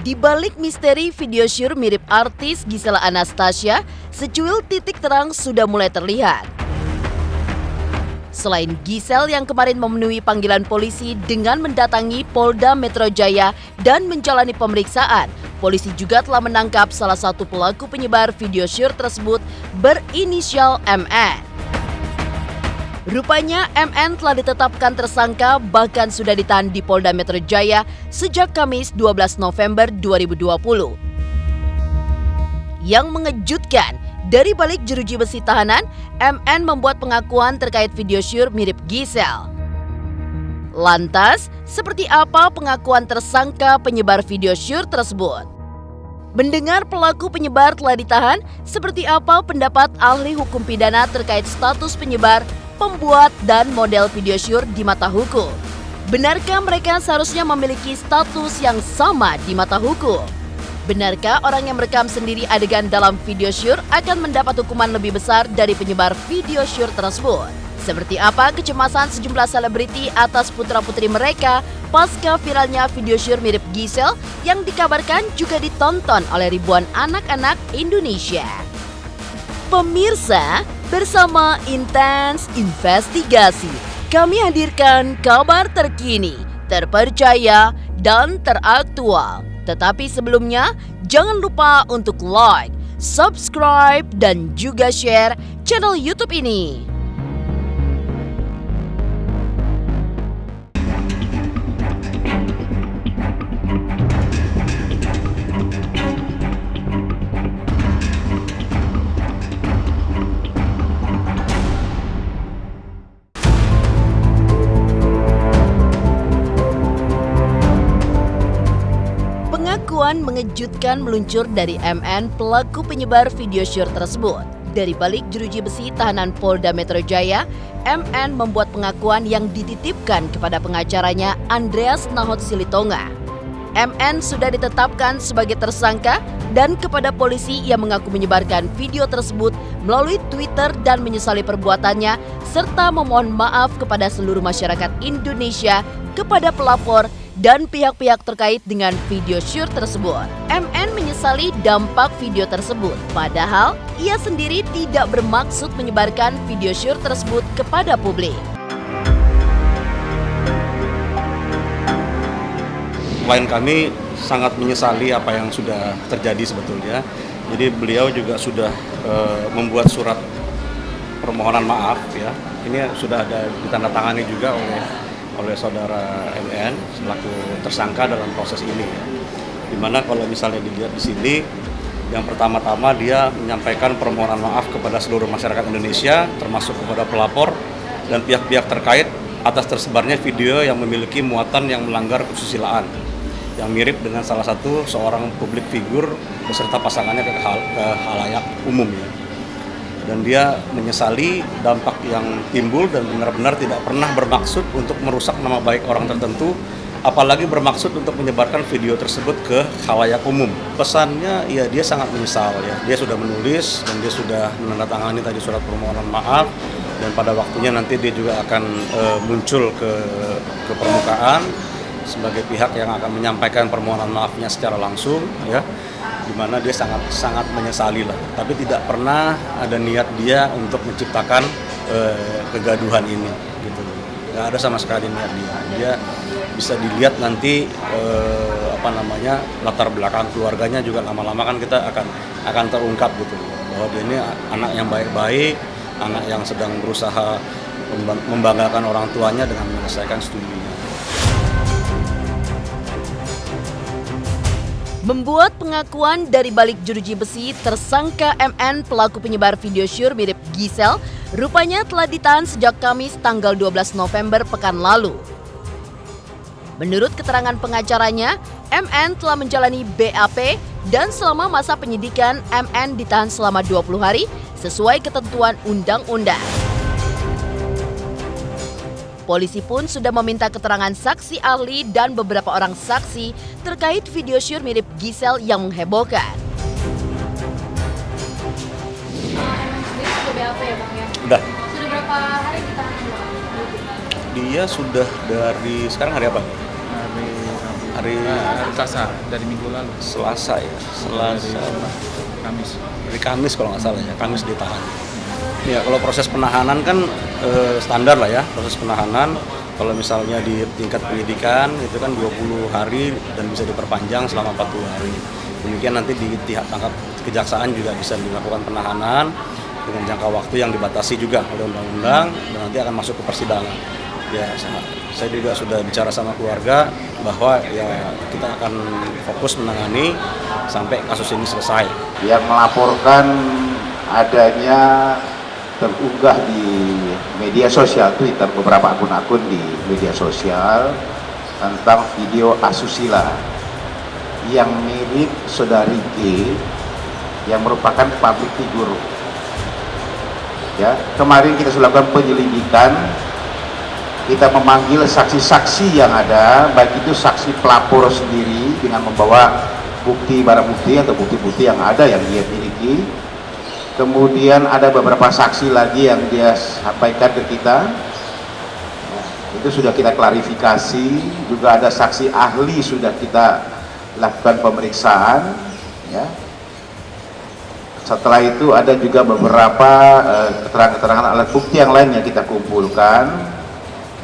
Di balik misteri video syur mirip artis Gisela Anastasia, secuil titik terang sudah mulai terlihat. Selain Gisel yang kemarin memenuhi panggilan polisi dengan mendatangi Polda Metro Jaya dan menjalani pemeriksaan, polisi juga telah menangkap salah satu pelaku penyebar video syur tersebut berinisial MN. Rupanya MN telah ditetapkan tersangka bahkan sudah ditahan di Polda Metro Jaya sejak Kamis 12 November 2020. Yang mengejutkan, dari balik jeruji besi tahanan, MN membuat pengakuan terkait video syur mirip Gisel. Lantas, seperti apa pengakuan tersangka penyebar video syur tersebut? Mendengar pelaku penyebar telah ditahan, seperti apa pendapat ahli hukum pidana terkait status penyebar, pembuat, dan model video syur di mata hukum? Benarkah mereka seharusnya memiliki status yang sama di mata hukum? Benarkah orang yang merekam sendiri adegan dalam video syur akan mendapat hukuman lebih besar dari penyebar video syur tersebut? Seperti apa kecemasan sejumlah selebriti atas putra-putri mereka pasca viralnya video syur mirip Gisel yang dikabarkan juga ditonton oleh ribuan anak-anak Indonesia? Pemirsa, bersama Intens Investigasi, kami hadirkan kabar terkini, terpercaya, dan teraktual. Tetapi sebelumnya, jangan lupa untuk like, subscribe, dan juga share channel YouTube ini. Pengakuan mengejutkan meluncur dari MN, pelaku penyebar video syur tersebut. Dari balik jeruji besi tahanan Polda Metro Jaya, MN membuat pengakuan yang dititipkan kepada pengacaranya Andreas Nahot Silitonga. MN sudah ditetapkan sebagai tersangka dan kepada polisi ia mengaku menyebarkan video tersebut melalui Twitter dan menyesali perbuatannya serta memohon maaf kepada seluruh masyarakat Indonesia, kepada pelapor, dan pihak-pihak terkait dengan video syur tersebut. MN menyesali dampak video tersebut, padahal ia sendiri tidak bermaksud menyebarkan video syur tersebut kepada publik. Klien kami sangat menyesali apa yang sudah terjadi sebetulnya. Jadi beliau juga sudah membuat surat permohonan maaf ya. Ini sudah ada ditandatangani juga oleh saudara MN selaku tersangka dalam proses ini ya. Dimana kalau misalnya dilihat di sini, yang pertama-tama dia menyampaikan permohonan maaf kepada seluruh masyarakat Indonesia, termasuk kepada pelapor dan pihak-pihak terkait atas tersebarnya video yang memiliki muatan yang melanggar kesusilaan, yang mirip dengan salah satu seorang publik figur beserta pasangannya ke khalayak umum ya. Dan dia menyesali dampak yang timbul dan benar-benar tidak pernah bermaksud untuk merusak nama baik orang tertentu, apalagi bermaksud untuk menyebarkan video tersebut ke khalayak umum. Pesannya ya dia sangat menyesal ya. Dia sudah menulis dan dia sudah menandatangani tadi surat permohonan maaf, dan pada waktunya nanti dia juga akan muncul ke permukaan sebagai pihak yang akan menyampaikan permohonan maafnya secara langsung ya, di mana dia sangat menyesali lah, tapi tidak pernah ada niat dia untuk menciptakan kegaduhan ini gitu. Nggak ada sama sekali niat dia bisa dilihat nanti latar belakang keluarganya juga lama-lama kan kita akan terungkap gitu, bahwa dia ini anak yang baik-baik, anak yang sedang berusaha membanggakan orang tuanya dengan menyelesaikan studinya. Membuat pengakuan dari balik jeruji besi, tersangka MN pelaku penyebar video syur mirip Gisel rupanya telah ditahan sejak Kamis tanggal 12 November pekan lalu. Menurut keterangan pengacaranya, MN telah menjalani BAP dan selama masa penyidikan MN ditahan selama 20 hari sesuai ketentuan undang-undang. Polisi pun sudah meminta keterangan saksi ahli dan beberapa orang saksi terkait video syur mirip Gisel yang menghebohkan. Sudah BAP ya Bang ya? Udah. Sudah berapa hari ditahan? Dia sudah dari sekarang hari apa? hari Selasa dari minggu lalu. Selasa ya, Selasa. Kamis. Hari Kamis kalau nggak salah ya, Kamis ditahan. Ya kalau proses penahanan kan standar lah ya, proses penahanan. Kalau misalnya di tingkat penyidikan itu kan 20 hari dan bisa diperpanjang selama 40 hari. Demikian nanti di tangkap kejaksaan juga bisa dilakukan penahanan dengan jangka waktu yang dibatasi juga oleh undang-undang dan nanti akan masuk ke persidangan. Ya, saya juga sudah bicara sama keluarga bahwa ya kita akan fokus menangani sampai kasus ini selesai. Yang melaporkan adanya terunggah di media sosial Twitter, beberapa akun-akun di media sosial tentang video asusila yang mirip saudari G yang merupakan public figure. Ya, kemarin kita sudah lakukan penyelidikan, kita memanggil saksi-saksi yang ada, baik itu saksi pelapor sendiri dengan membawa barang bukti atau bukti-bukti yang ada yang dia miliki. Kemudian ada beberapa saksi lagi yang dia sampaikan ke kita, itu sudah kita klarifikasi. Juga ada saksi ahli sudah kita lakukan pemeriksaan. Ya. Setelah itu ada juga beberapa keterangan-keterangan alat bukti yang lain yang kita kumpulkan.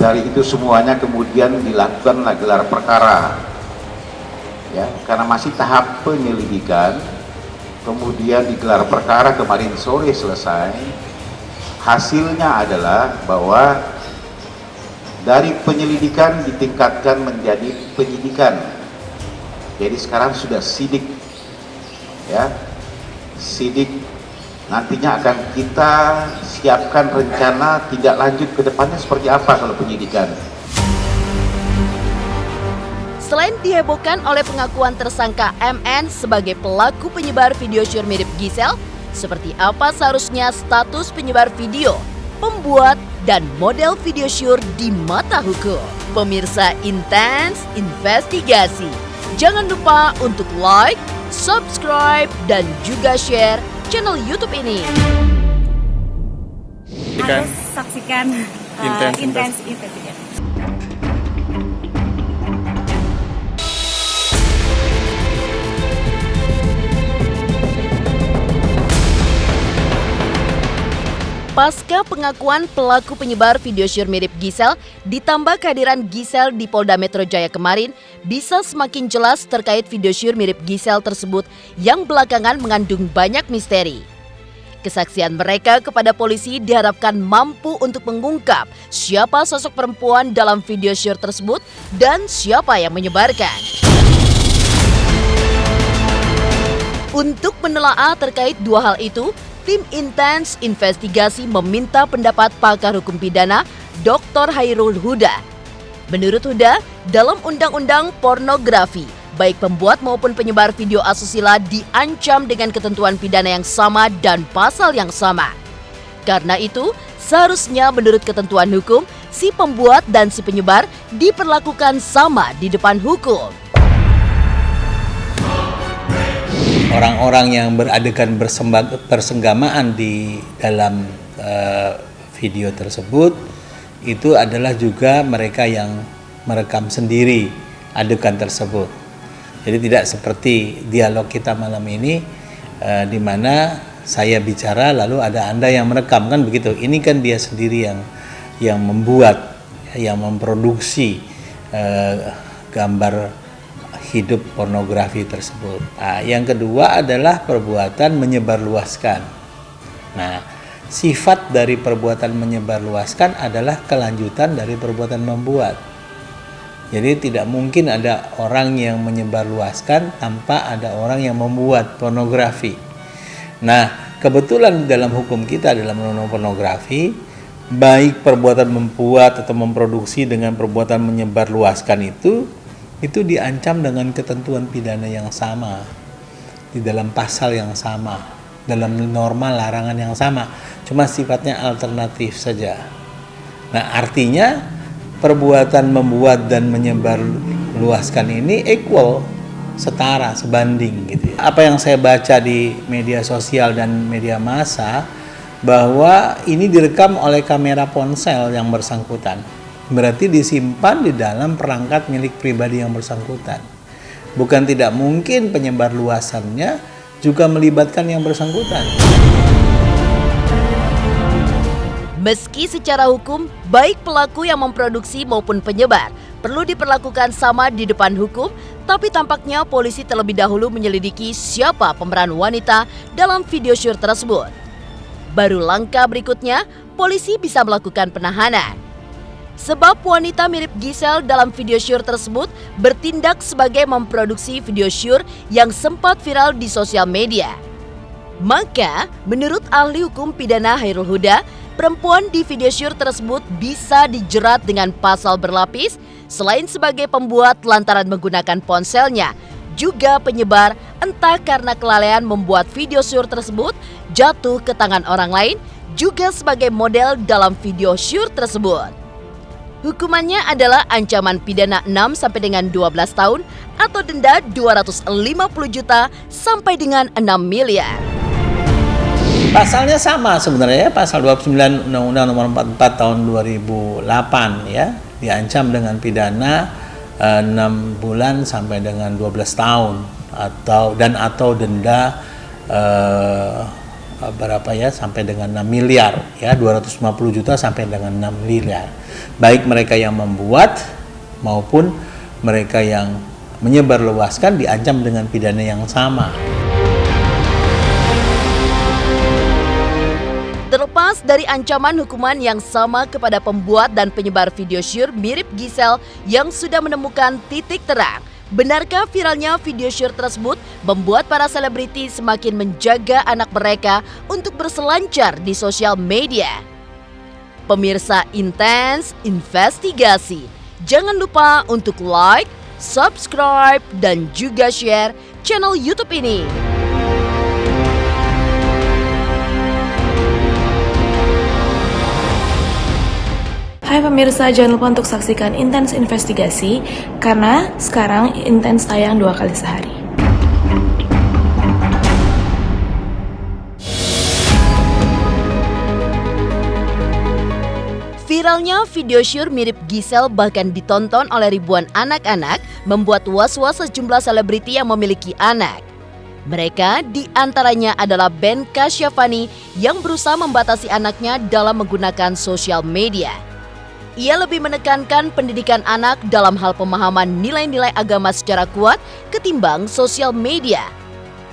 Dari itu semuanya kemudian dilakukan gelar perkara. Ya, karena masih tahap penyelidikan. Kemudian digelar perkara kemarin sore selesai. Hasilnya adalah bahwa dari penyelidikan ditingkatkan menjadi penyidikan. Jadi sekarang sudah sidik, ya, sidik. Nantinya akan kita siapkan rencana tindak lanjut ke depannya seperti apa kalau penyidikan. Selain dihebohkan oleh pengakuan tersangka MN sebagai pelaku penyebar video syur mirip Gisel, seperti apa seharusnya status penyebar video, pembuat, dan model video syur di mata hukum? Pemirsa Intens Investigasi, jangan lupa untuk like, subscribe, dan juga share channel YouTube ini. Harus saksikan Intens Investigasi. Pasca pengakuan pelaku penyebar video syur mirip Gisel, ditambah kehadiran Gisel di Polda Metro Jaya kemarin, bisa semakin jelas terkait video syur mirip Gisel tersebut yang belakangan mengandung banyak misteri. Kesaksian mereka kepada polisi diharapkan mampu untuk mengungkap siapa sosok perempuan dalam video syur tersebut dan siapa yang menyebarkan. Untuk menelaah terkait dua hal itu, tim Intens Investigasi meminta pendapat pakar hukum pidana Dr. Hairul Huda. Menurut Huda, dalam undang-undang pornografi, baik pembuat maupun penyebar video asusila diancam dengan ketentuan pidana yang sama dan pasal yang sama. Karena itu, seharusnya menurut ketentuan hukum, si pembuat dan si penyebar diperlakukan sama di depan hukum. Orang-orang yang beradegan persenggamaan di dalam video tersebut itu adalah juga mereka yang merekam sendiri adegan tersebut. Jadi tidak seperti dialog kita malam ini di mana saya bicara lalu ada Anda yang merekam, kan begitu. Ini kan dia sendiri yang membuat, yang memproduksi gambar hidup pornografi tersebut. Nah, yang kedua adalah perbuatan menyebarluaskan. Nah, sifat dari perbuatan menyebarluaskan adalah kelanjutan dari perbuatan membuat. Jadi tidak mungkin ada orang yang menyebarluaskan tanpa ada orang yang membuat pornografi. Nah, kebetulan dalam hukum kita dalam undang-undang pornografi, baik perbuatan membuat atau memproduksi dengan perbuatan menyebarluaskan itu diancam dengan ketentuan pidana yang sama, di dalam pasal yang sama, dalam norma larangan yang sama, cuma sifatnya alternatif saja. Nah, artinya perbuatan membuat dan menyebarluaskan ini equal, setara, sebanding gitu ya. Apa yang saya baca di media sosial dan media massa, bahwa ini direkam oleh kamera ponsel yang bersangkutan. berarti disimpan di dalam perangkat milik pribadi yang bersangkutan. Bukan tidak mungkin penyebar luasannya juga melibatkan yang bersangkutan. Meski secara hukum, baik pelaku yang memproduksi maupun penyebar perlu diperlakukan sama di depan hukum, tapi tampaknya polisi terlebih dahulu menyelidiki siapa pemeran wanita dalam video syur tersebut. Baru langkah berikutnya, polisi bisa melakukan penahanan. Sebab wanita mirip Giselle dalam video syur tersebut bertindak sebagai memproduksi video syur yang sempat viral di sosial media. Maka, menurut ahli hukum pidana Hairul Huda, perempuan di video syur tersebut bisa dijerat dengan pasal berlapis selain sebagai pembuat lantaran menggunakan ponselnya, juga penyebar entah karena kelalaian membuat video syur tersebut jatuh ke tangan orang lain, juga sebagai model dalam video syur tersebut. Hukumannya adalah ancaman pidana 6 sampai dengan 12 tahun atau denda 250 juta sampai dengan 6 miliar. Pasalnya sama sebenarnya, pasal 29 Undang-Undang Nomor 44 Tahun 2008 ya, diancam dengan pidana 6 bulan sampai dengan 12 tahun atau denda berapa ya, sampai dengan 6 miliar ya, 250 juta sampai dengan 6 miliar. Baik mereka yang membuat maupun mereka yang menyebarluaskan diancam dengan pidana yang sama. Terlepas dari ancaman hukuman yang sama kepada pembuat dan penyebar video syur mirip Giselle yang sudah menemukan titik terang, benarkah viralnya video syur tersebut membuat para selebriti semakin menjaga anak mereka untuk berselancar di sosial media? Pemirsa Intens Investigasi, jangan lupa untuk like, subscribe, dan juga share channel YouTube ini. Hai pemirsa, jangan lupa untuk saksikan Intens Investigasi karena sekarang Intens tayang 2 kali sehari. Viralnya video syur mirip Giselle bahkan ditonton oleh ribuan anak-anak membuat was-was sejumlah selebriti yang memiliki anak. Mereka diantaranya adalah Ben Kasyafani yang berusaha membatasi anaknya dalam menggunakan sosial media. Ia lebih menekankan pendidikan anak dalam hal pemahaman nilai-nilai agama secara kuat ketimbang sosial media.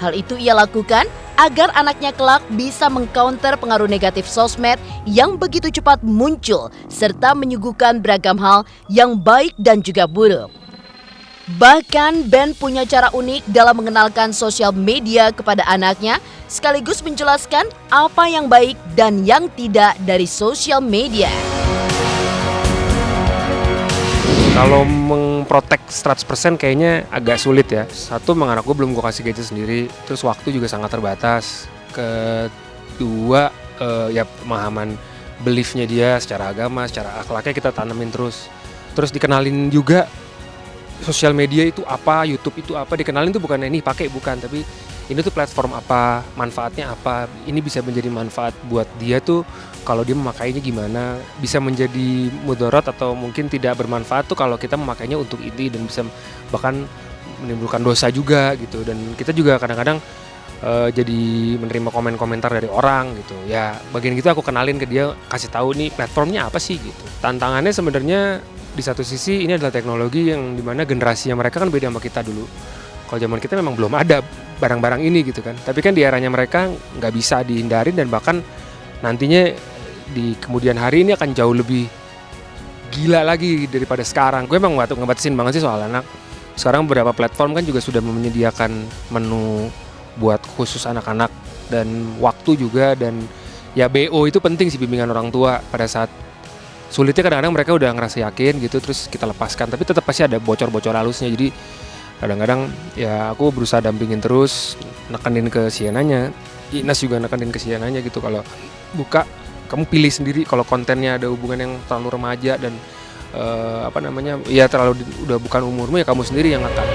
Hal itu ia lakukan agar anaknya kelak bisa mengcounter pengaruh negatif sosmed yang begitu cepat muncul serta menyuguhkan beragam hal yang baik dan juga buruk. Bahkan Ben punya cara unik dalam mengenalkan sosial media kepada anaknya sekaligus menjelaskan apa yang baik dan yang tidak dari sosial media. Kalau memprotek 100% kayaknya agak sulit ya. Satu, memang anak gue belum gue kasih gadget sendiri. Terus waktu juga sangat terbatas. Kedua, ya pemahaman beliefnya dia secara agama, secara akhlaknya kita tanamin terus. Terus dikenalin juga sosial media itu apa, YouTube itu apa. Dikenalin tuh bukan ini pakai, bukan. Tapi ini tuh platform apa, manfaatnya apa. Ini bisa menjadi manfaat buat dia tuh. Kalau dia memakainya gimana, bisa menjadi mudarat atau mungkin tidak bermanfaat tuh kalau kita memakainya untuk ini dan bisa bahkan menimbulkan dosa juga gitu. Dan kita juga kadang-kadang jadi menerima komen-komentar dari orang gitu. Ya bagian gitu aku kenalin ke dia, kasih tahu nih platformnya apa sih gitu. Tantangannya sebenarnya di satu sisi ini adalah teknologi yang dimana generasinya mereka kan beda sama kita dulu. Kalau zaman kita memang belum ada barang-barang ini gitu kan. Tapi kan di eranya mereka nggak bisa dihindarin dan bahkan nantinya di kemudian hari ini akan jauh lebih gila lagi daripada sekarang. Gue emang ngebatasin banget sih soal anak. Sekarang beberapa platform kan juga sudah menyediakan menu buat khusus anak-anak dan waktu juga, dan ya BO itu penting sih, bimbingan orang tua pada saat sulitnya. Kadang-kadang mereka udah ngerasa yakin gitu terus kita lepaskan, tapi tetap pasti ada bocor-bocor halusnya. Jadi kadang-kadang ya aku berusaha dampingin terus, nekenin ke Sienanya, Inas juga nekenin ke Sienanya gitu, kalau buka kamu pilih sendiri kalau kontennya ada hubungan yang terlalu remaja dan ya terlalu udah bukan umurmu, ya kamu sendiri yang ngangkat.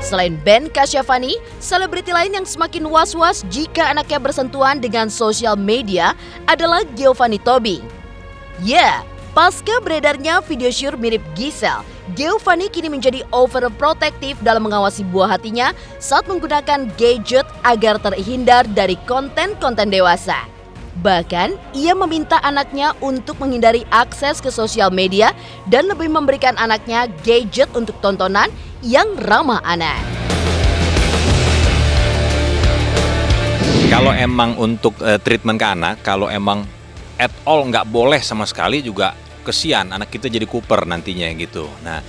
Selain Ben Kasyafani, selebriti lain yang semakin was-was jika anaknya bersentuhan dengan sosial media adalah Giovanni Tobing. Ya, pasca beredarnya video syur mirip Giselle, Giovanni kini menjadi overprotective dalam mengawasi buah hatinya saat menggunakan gadget agar terhindar dari konten-konten dewasa. Bahkan, ia meminta anaknya untuk menghindari akses ke sosial media dan lebih memberikan anaknya gadget untuk tontonan yang ramah anak. Kalau emang untuk treatment ke anak, kalau emang at all nggak boleh sama sekali juga kesian, anak kita jadi kuper nantinya gitu. Nah,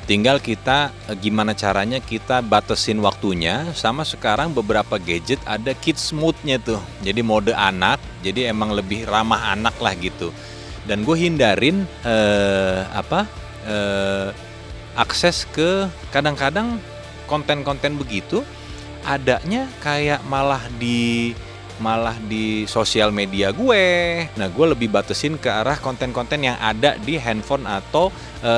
tinggal kita gimana caranya kita batasin waktunya. Sama sekarang beberapa gadget ada kids mode-nya tuh, jadi mode anak, jadi emang lebih ramah anak lah gitu. Dan gue hindarin akses ke kadang-kadang konten-konten begitu adanya kayak malah di sosial media gue. Nah, gue lebih batasin ke arah konten-konten yang ada di handphone atau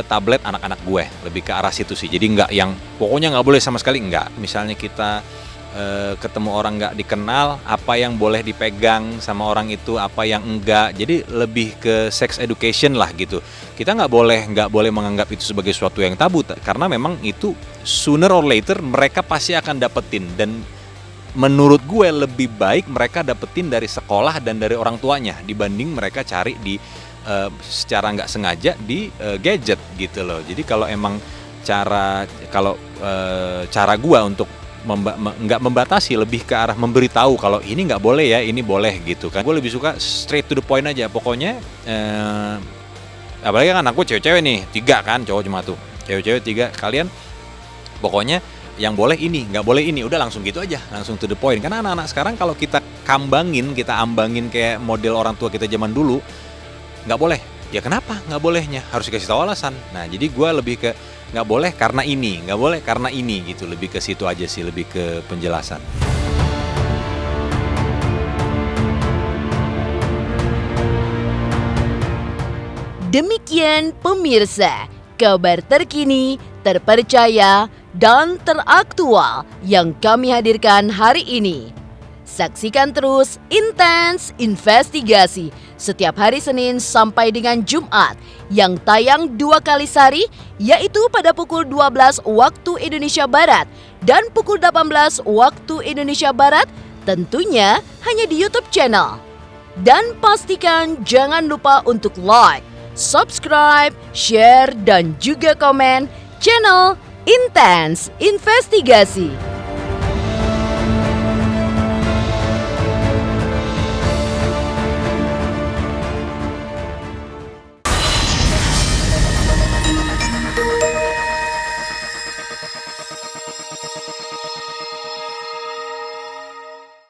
tablet anak-anak gue. Lebih ke arah situ sih. Jadi nggak yang pokoknya nggak boleh sama sekali, nggak. Misalnya kita ketemu orang nggak dikenal, apa yang boleh dipegang sama orang itu, apa yang enggak. Jadi lebih ke sex education lah gitu. Kita nggak boleh menganggap itu sebagai sesuatu yang tabu, karena memang itu sooner or later mereka pasti akan dapetin. Dan menurut gue lebih baik mereka dapetin dari sekolah dan dari orang tuanya dibanding mereka cari di secara nggak sengaja di gadget gitu loh. Jadi kalau emang cara gue untuk nggak membatasi, lebih ke arah memberitahu kalau ini nggak boleh ya, ini boleh gitu kan. Gue lebih suka straight to the point aja. Pokoknya apalagi kan aku cewek-cewek nih, 3 kan, cowok cuma tuh, cewek-cewek 3, kalian pokoknya yang boleh ini, nggak boleh ini, udah langsung gitu aja, langsung to the point. Karena anak-anak sekarang kalau kita ambangin kayak model orang tua kita zaman dulu, nggak boleh. Ya kenapa nggak bolehnya? Harus dikasih tahu alasan. Nah, jadi gue lebih ke nggak boleh karena ini, nggak boleh karena ini gitu. Lebih ke situ aja sih, lebih ke penjelasan. Demikian pemirsa, kabar terkini, terpercaya, dan teraktual yang kami hadirkan hari ini. Saksikan terus Intens Investigasi setiap hari Senin sampai dengan Jumat yang tayang 2 kali sehari, yaitu pada pukul 12 waktu Indonesia Barat dan pukul 18 waktu Indonesia Barat, tentunya hanya di YouTube channel. Dan pastikan jangan lupa untuk like, subscribe, share, dan juga komen channel Intens Investigasi.